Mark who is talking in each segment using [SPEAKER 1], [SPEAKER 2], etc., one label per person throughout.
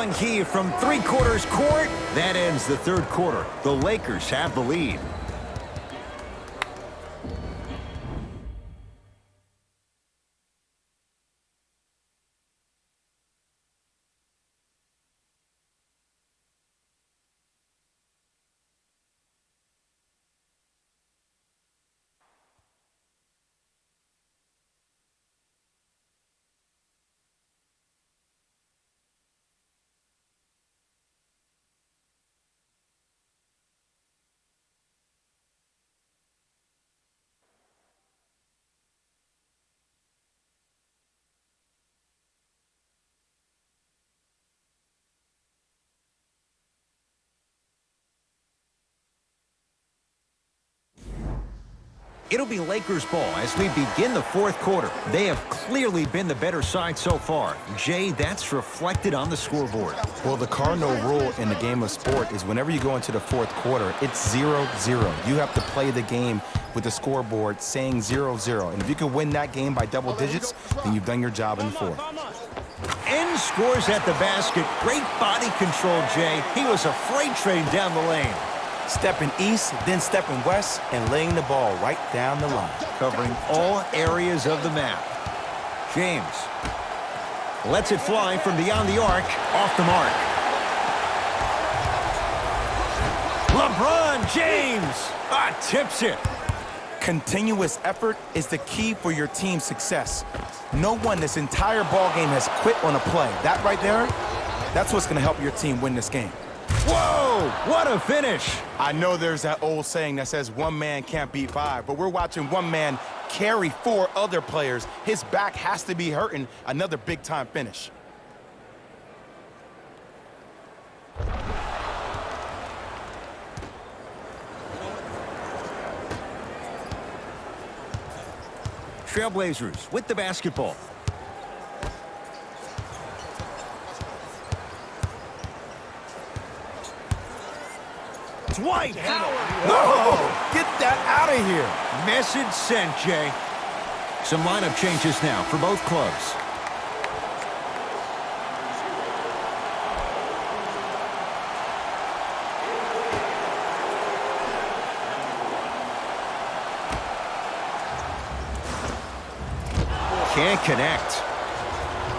[SPEAKER 1] Going here from three-quarters court. That ends the third quarter. The Lakers have the lead. It'll be Lakers ball as we begin the fourth quarter. They have clearly been the better side so far. Jay, that's reflected on the scoreboard.
[SPEAKER 2] Well, the cardinal rule in the game of sport is whenever you go into the fourth quarter, it's 0-0. You have to play the game with the scoreboard saying 0-0. And if you can win that game by double digits, then you've done your job in the fourth.
[SPEAKER 1] And scores at the basket. Great body control, Jay. He was a freight train down the lane.
[SPEAKER 2] Stepping east, then stepping west, and laying the ball right down the line.
[SPEAKER 1] Covering all areas of the map. James lets it fly from beyond the arc, off the mark. LeBron James tips it.
[SPEAKER 2] Continuous effort is the key for your team's success. No one this entire ball game has quit on a play. That right there, that's what's going to help your team win this game.
[SPEAKER 1] Whoa, what a finish.
[SPEAKER 2] I know there's that old saying that says one man can't beat five, but we're watching one man carry four other players. His back has to be hurting. Another big-time finish.
[SPEAKER 1] Trailblazers with the basketball. Dwight Howard.
[SPEAKER 2] Whoa! Get that out of here.
[SPEAKER 1] Message sent, Jay. Some lineup changes now for both clubs. Can't connect.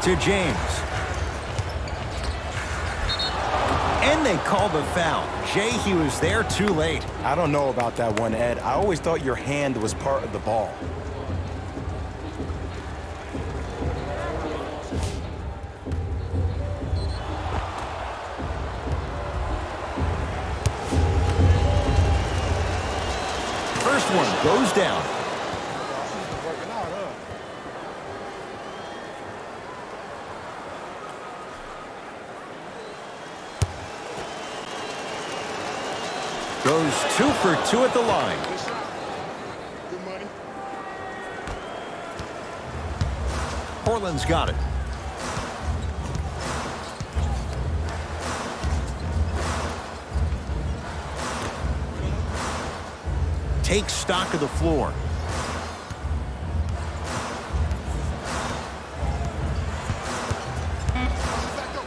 [SPEAKER 1] To James. And they called the foul. Jay, he was there too late.
[SPEAKER 2] I don't know about that one, Ed. I always thought your hand was part of the ball.
[SPEAKER 1] First one goes down. Goes 2 for 2 at the line. Portland's got it. Takes stock of the floor.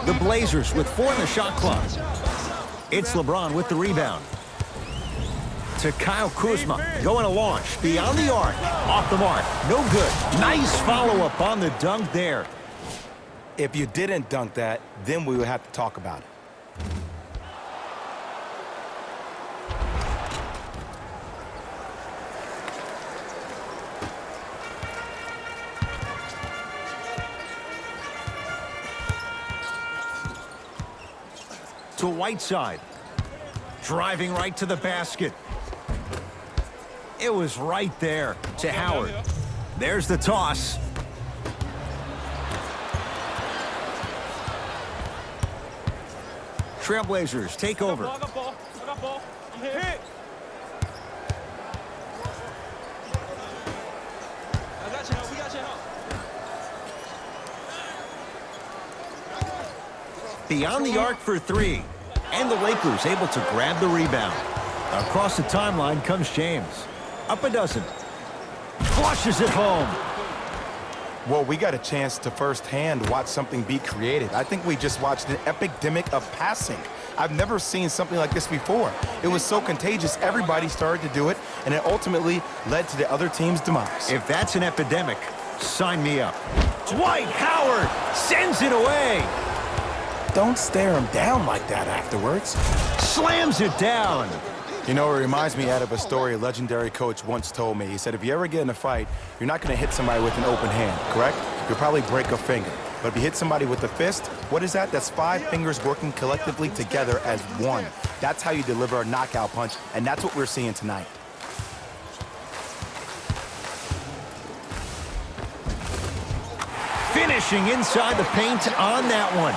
[SPEAKER 1] The Blazers with 4 in the shot clock. It's LeBron with the rebound. To Kyle Kuzma, going to launch, beyond the arc, off the mark, no good. Nice follow-up on the dunk there.
[SPEAKER 2] If you didn't dunk that, then we would have to talk about it.
[SPEAKER 1] To Whiteside, driving right to the basket. It was right there to Howard. There's the toss. Trailblazers take over. Beyond the arc for 3. And the Lakers able to grab the rebound. Across the timeline comes James. Up a dozen. Flushes it home.
[SPEAKER 2] Well, we got a chance to firsthand watch something be created. I think we just watched an epidemic of passing. I've never seen something like this before. It was so contagious, everybody started to do it, and it ultimately led to the other team's demise.
[SPEAKER 1] If that's an epidemic, sign me up. Dwight Howard sends it away.
[SPEAKER 2] Don't stare him down like that afterwards.
[SPEAKER 1] Slams it down.
[SPEAKER 2] You know, it reminds me out of a story a legendary coach once told me. He said, if you ever get in a fight, you're not going to hit somebody with an open hand, correct? You'll probably break a finger. But if you hit somebody with a fist, what is that? That's 5 fingers working collectively together as one. That's how you deliver a knockout punch, and that's what we're seeing tonight.
[SPEAKER 1] Finishing inside the paint on that one.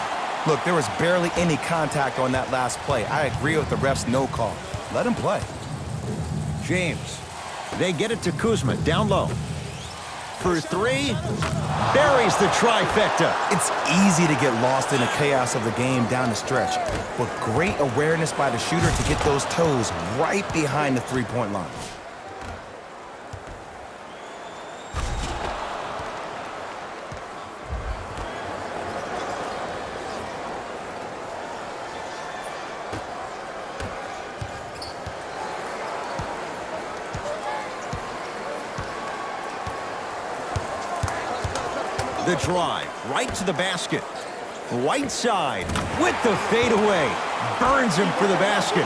[SPEAKER 2] Look, there was barely any contact on that last play. I agree with the ref's no call. Let him play.
[SPEAKER 1] James. They get it to Kuzma, down low. For 3, buries the trifecta.
[SPEAKER 2] It's easy to get lost in the chaos of the game down the stretch, but great awareness by the shooter to get those toes right behind the three-point line.
[SPEAKER 1] The drive, right to the basket. Right side, with the fadeaway. Burns him for the basket.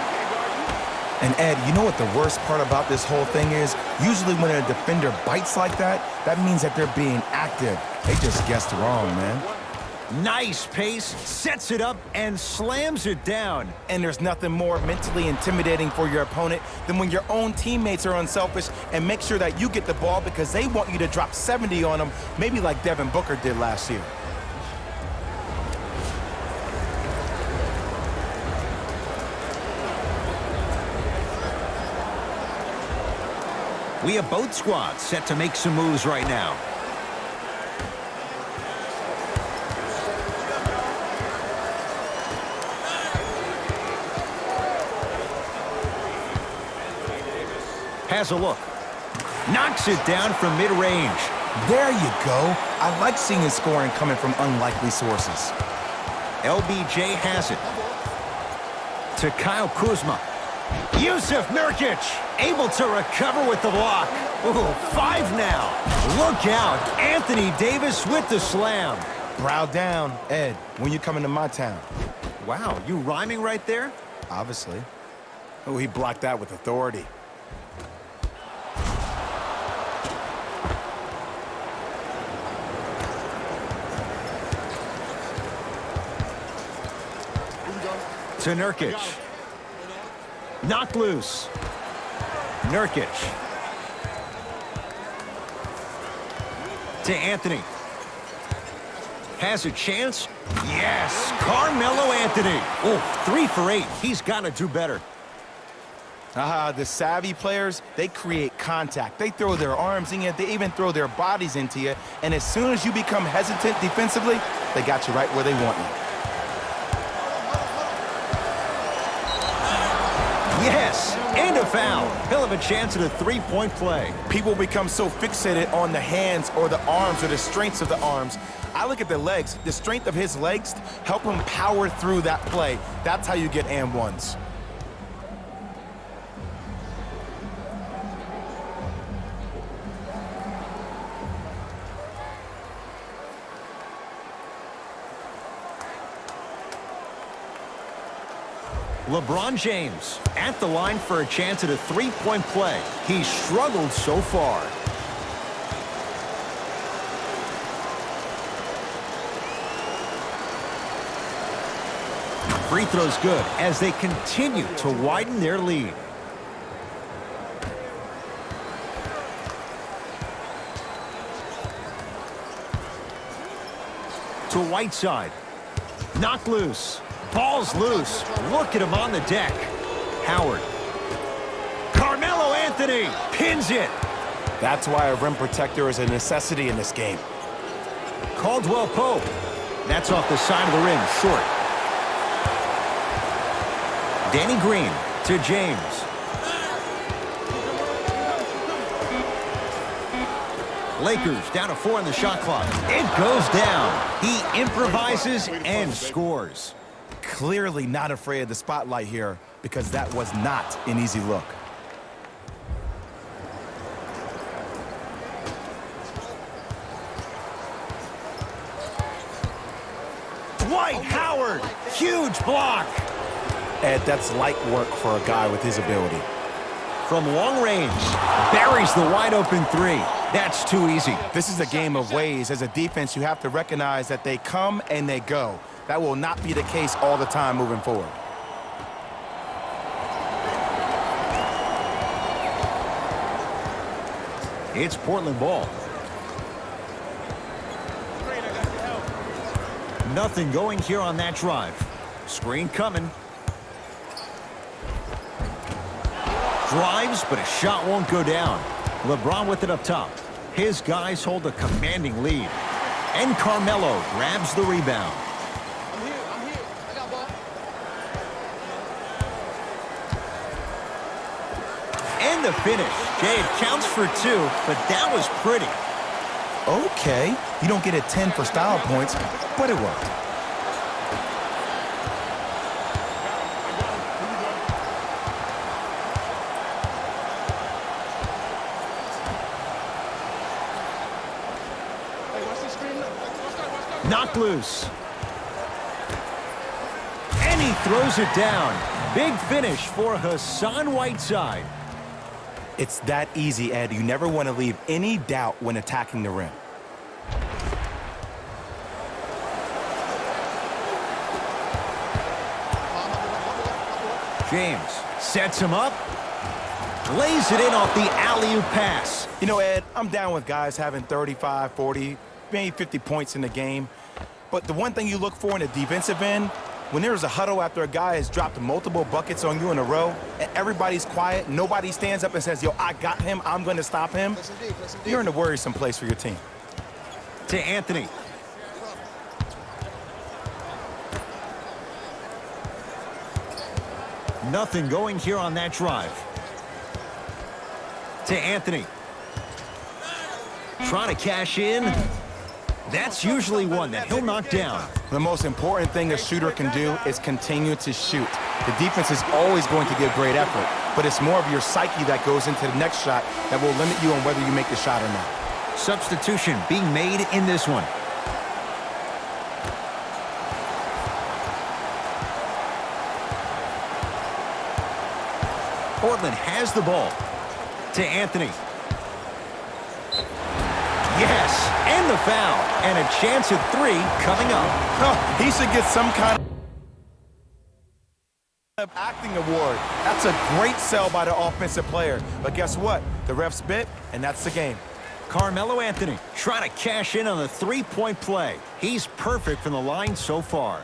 [SPEAKER 2] And Ed, you know what the worst part about this whole thing is? Usually when a defender bites like that, that means that they're being active. They just guessed wrong, man.
[SPEAKER 1] Nice pace, sets it up, and slams it down.
[SPEAKER 2] And there's nothing more mentally intimidating for your opponent than when your own teammates are unselfish and make sure that you get the ball because they want you to drop 70 on them, maybe like Devin Booker did last year.
[SPEAKER 1] We have both squads set to make some moves right now. Has a look. Knocks it down from mid-range.
[SPEAKER 2] There you go. I like seeing scoring coming from unlikely sources.
[SPEAKER 1] LBJ has it. To Kyle Kuzma. Yusuf Nurkic able to recover with the block. Ooh, 5 now. Look out. Anthony Davis with the slam.
[SPEAKER 2] Brow down. Ed, when you coming to my town?
[SPEAKER 1] Wow, you rhyming right there?
[SPEAKER 2] Obviously. Oh, he blocked that with authority.
[SPEAKER 1] To Nurkic. Knocked loose. Nurkic. To Anthony. Has a chance. Yes. Carmelo Anthony. Oh, 3 for 8. He's got to do better.
[SPEAKER 2] The savvy players, they create contact. They throw their arms in you. They even throw their bodies into you. And as soon as you become hesitant defensively, they got you right where they want you.
[SPEAKER 1] Yes, and a foul. He'll have a chance at a 3-point play.
[SPEAKER 2] People become so fixated on the hands or the arms or the strengths of the arms. I look at the legs. The strength of his legs help him power through that play. That's how you get and ones.
[SPEAKER 1] LeBron James at the line for a chance at a 3-point play. He's struggled so far. Free throw's good as they continue to widen their lead. To Whiteside. Knocked loose. Ball's loose. Look at him on the deck. Howard. Carmelo Anthony pins it.
[SPEAKER 2] That's why a rim protector is a necessity in this game.
[SPEAKER 1] Caldwell Pope. That's off the side of the rim, short. Danny Green to James. Lakers down to 4 in the shot clock. It goes down. He improvises and scores.
[SPEAKER 2] Clearly not afraid of the spotlight here because that was not an easy look.
[SPEAKER 1] Dwight Howard, huge block.
[SPEAKER 2] Ed, that's light work for a guy with his ability.
[SPEAKER 1] From long range, buries the wide open three. That's too easy.
[SPEAKER 2] This is a game of ways. As a defense, you have to recognize that they come and they go. That will not be the case all the time moving forward.
[SPEAKER 1] It's Portland ball. Nothing going here on that drive. Screen coming. Drives, but a shot won't go down. LeBron with it up top. His guys hold a commanding lead. And Carmelo grabs the rebound.
[SPEAKER 3] I'm here. I got ball.
[SPEAKER 1] And the finish. Jay, it counts for 2, but that was pretty.
[SPEAKER 2] Okay, you don't get a 10 for style points, but it worked.
[SPEAKER 1] Knocked loose. And he throws it down. Big finish for Hassan Whiteside.
[SPEAKER 2] It's that easy, Ed. You never want to leave any doubt when attacking the rim.
[SPEAKER 1] James sets him up. Lays it in off the alley-oop pass.
[SPEAKER 2] You know, Ed, I'm down with guys having 35, 40, maybe 50 points in the game. But the one thing you look for in a defensive end, when there's a huddle after a guy has dropped multiple buckets on you in a row, and everybody's quiet, nobody stands up and says, yo, I got him, I'm going to stop him, you're in a worrisome place for your team.
[SPEAKER 1] To Anthony. Nothing going here on that drive. To Anthony. Trying to cash in. That's usually one that he'll knock down.
[SPEAKER 2] The most important thing a shooter can do is continue to shoot. The defense is always going to give great effort, but it's more of your psyche that goes into the next shot that will limit you on whether you make the shot or not.
[SPEAKER 1] Substitution being made in this one. Portland has the ball. To Anthony. Yes, and the foul. And a chance at 3 coming up.
[SPEAKER 2] Oh, he should get some kind of acting award. That's a great sell by the offensive player. But guess what? The refs bit, and that's the game.
[SPEAKER 1] Carmelo Anthony trying to cash in on the three-point play. He's perfect from the line so far.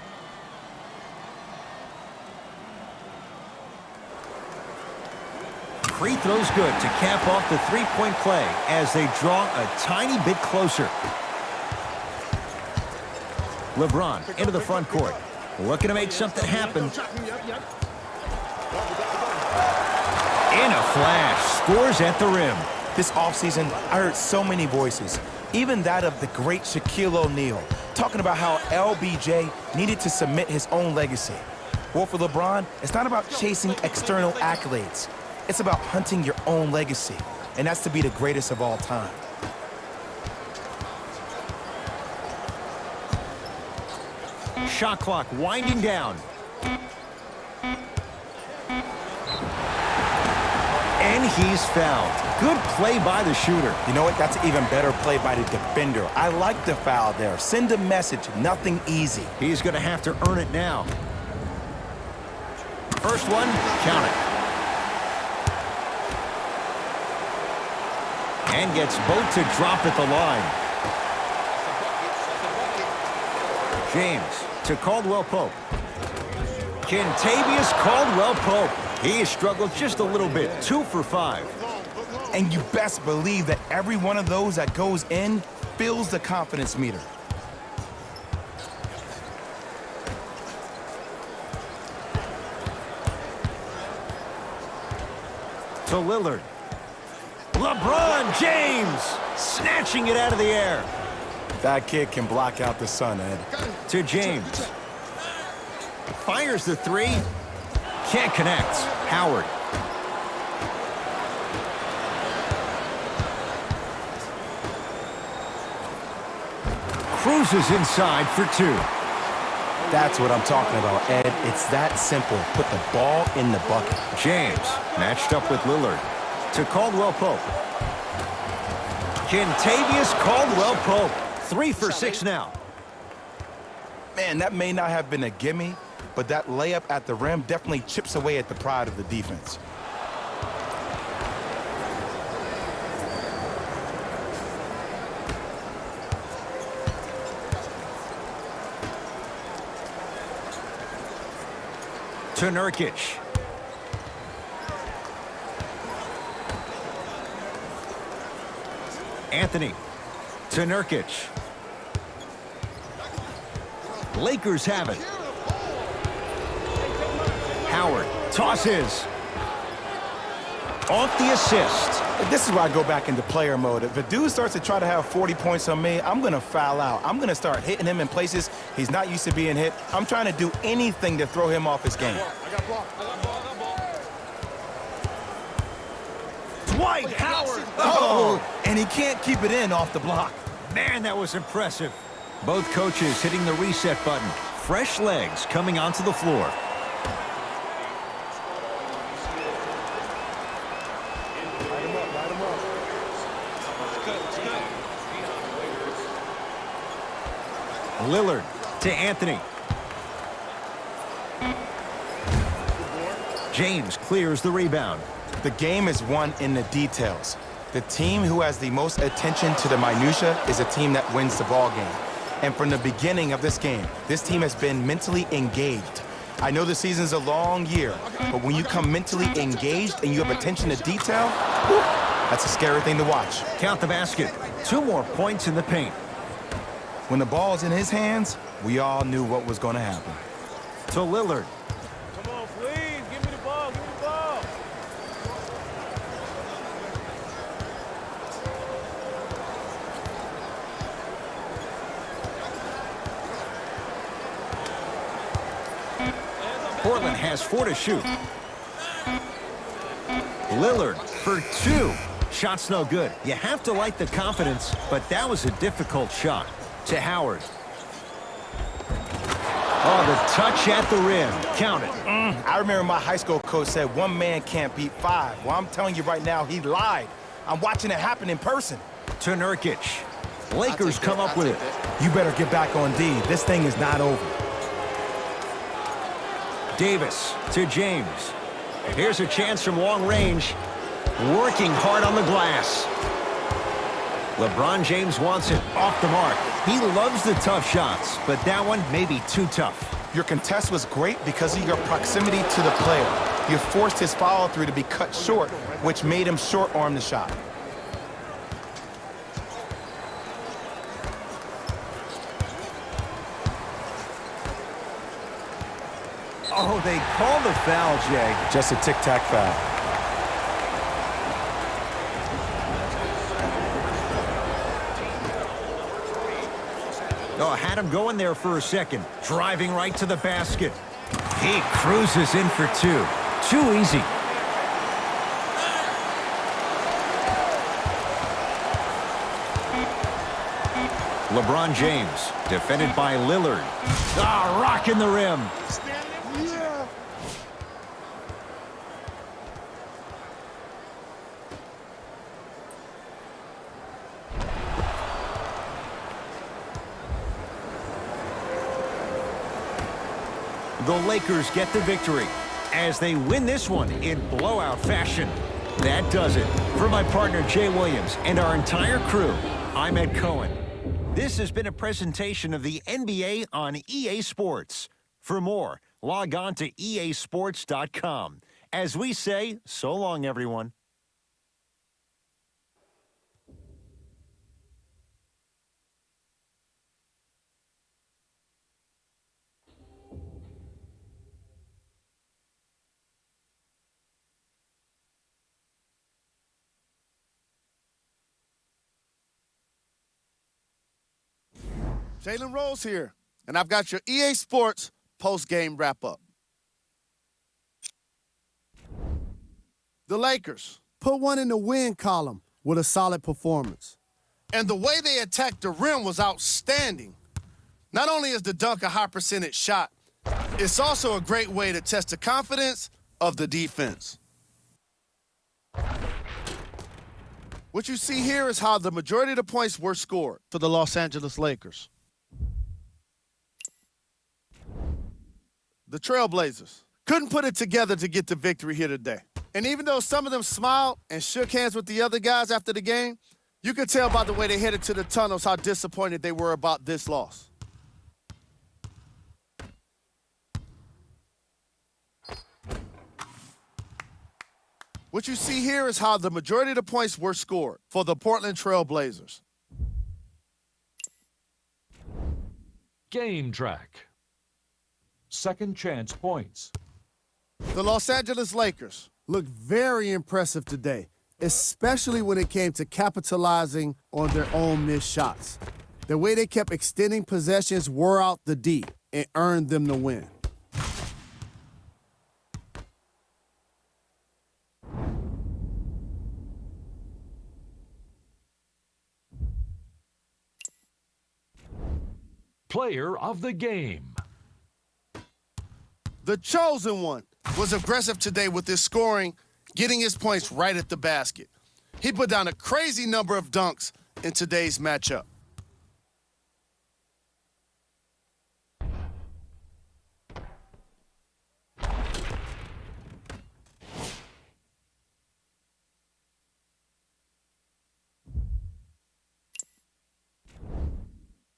[SPEAKER 1] Free throw's good to cap off the three-point play as they draw a tiny bit closer. LeBron into the front court. Looking to make something happen. In a flash, scores at the rim.
[SPEAKER 2] This offseason, I heard so many voices, even that of the great Shaquille O'Neal, talking about how LBJ needed to submit his own legacy. Well, for LeBron, it's not about chasing external accolades. It's about hunting your own legacy, and that's to be the greatest of all time.
[SPEAKER 1] Shot clock winding down. And he's fouled. Good play by the shooter.
[SPEAKER 2] You know what? That's an even better play by the defender. I like the foul there. Send a message. Nothing easy.
[SPEAKER 1] He's going to have to earn it now. First one, count it. And gets both to drop at the line. James to Caldwell Pope. Kentavious Caldwell Pope. He has struggled just a little bit. 2 for 5.
[SPEAKER 2] And you best believe that every one of those that goes in fills the confidence meter.
[SPEAKER 1] To Lillard. LeBron James. Snatching it out of the air.
[SPEAKER 2] That kid can block out the sun, Ed.
[SPEAKER 1] To James. Fires the three. Can't connect. Howard. Cruises inside for two.
[SPEAKER 2] That's what I'm talking about, Ed. It's that simple. Put the ball in the bucket.
[SPEAKER 1] James matched up with Lillard. To Caldwell Pope. Kentavious Caldwell Pope. 3 for 6 now.
[SPEAKER 2] Man, that may not have been a gimme, but that layup at the rim definitely chips away at the pride of the defense.
[SPEAKER 1] To Nurkic. Anthony. To Nurkic. Lakers have it. Howard tosses. Off the assist.
[SPEAKER 2] This is where I go back into player mode. If a dude starts to try to have 40 points on me, I'm going to foul out. I'm going to start hitting him in places he's not used to being hit. I'm trying to do anything to throw him off his game.
[SPEAKER 1] Dwight Howard.
[SPEAKER 2] Oh, and he can't keep it in off the block.
[SPEAKER 1] Man, that was impressive. Both coaches hitting the reset button. Fresh legs coming onto the floor. Lillard to Anthony. James clears the rebound.
[SPEAKER 2] The game is won in the details. The team who has the most attention to the minutia is a team that wins the ball game. And from the beginning of this game, this team has been mentally engaged. I know the season's a long year, but when you come mentally engaged and you have attention to detail, whew, that's a scary thing to watch.
[SPEAKER 1] Count the basket. 2 more points in the paint.
[SPEAKER 2] When the ball's in his hands, we all knew what was going to happen.
[SPEAKER 1] To Lillard.
[SPEAKER 3] Come on, please. Give me the ball. Give me the ball.
[SPEAKER 1] Portland has 4 to shoot. Lillard for 2. Shot's no good. You have to like the confidence, but that was a difficult shot. To Howard. Oh, the touch at the rim. Count it.
[SPEAKER 2] I remember my high school coach said 1 man can't beat 5. Well, I'm telling you right now, he lied. I'm watching it happen in person.
[SPEAKER 1] To Nurkic. Lakers come up with it.
[SPEAKER 2] You better get back on D. This thing is not over.
[SPEAKER 1] Davis to James. Here's a chance from long range. Working hard on the glass. LeBron James wants it off the mark. He loves the tough shots, but that one may be too tough.
[SPEAKER 2] Your contest was great because of your proximity to the player. You forced his follow-through to be cut short, which made him short-arm the shot.
[SPEAKER 1] Oh, they called the foul, Jay.
[SPEAKER 2] Just a tic-tac foul.
[SPEAKER 1] Oh, had him going there for a second. Driving right to the basket. He cruises in for 2. Too easy. LeBron James, defended by Lillard. Ah, rocking the rim. The Lakers get the victory as they win this one in blowout fashion. That does it. For my partner, Jay Williams, and our entire crew, I'm Ed Cohen. This has been a presentation of the NBA on EA Sports. For more, log on to easports.com. As we say, so long, everyone.
[SPEAKER 4] Jalen Rose here, and I've got your EA Sports post-game wrap-up. The Lakers put one in the win column with a solid performance. And the way they attacked the rim was outstanding. Not only is the dunk a high percentage shot, it's also a great way to test the confidence of the defense. What you see here is how the majority of the points were scored for the Los Angeles Lakers. The Trailblazers couldn't put it together to get the victory here today. And even though some of them smiled and shook hands with the other guys after the game, you could tell by the way they headed to the tunnels how disappointed they were about this loss. What you see here is how the majority of the points were scored for the Portland Trailblazers.
[SPEAKER 5] Game track. Second chance points.
[SPEAKER 4] The Los Angeles Lakers looked very impressive today, especially when it came to capitalizing on their own missed shots. The way they kept extending possessions wore out the D and earned them the win.
[SPEAKER 5] Player of the game.
[SPEAKER 4] The chosen one was aggressive today with his scoring, getting his points right at the basket. He put down a crazy number of dunks in today's matchup.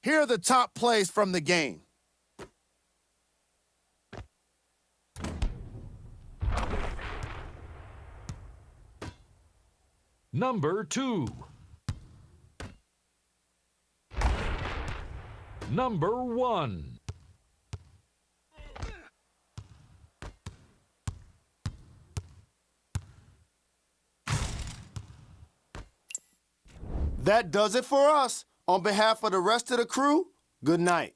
[SPEAKER 4] Here are the top plays from the game.
[SPEAKER 5] Number 2. Number 1.
[SPEAKER 4] That does it for us. On behalf of the rest of the crew, good night.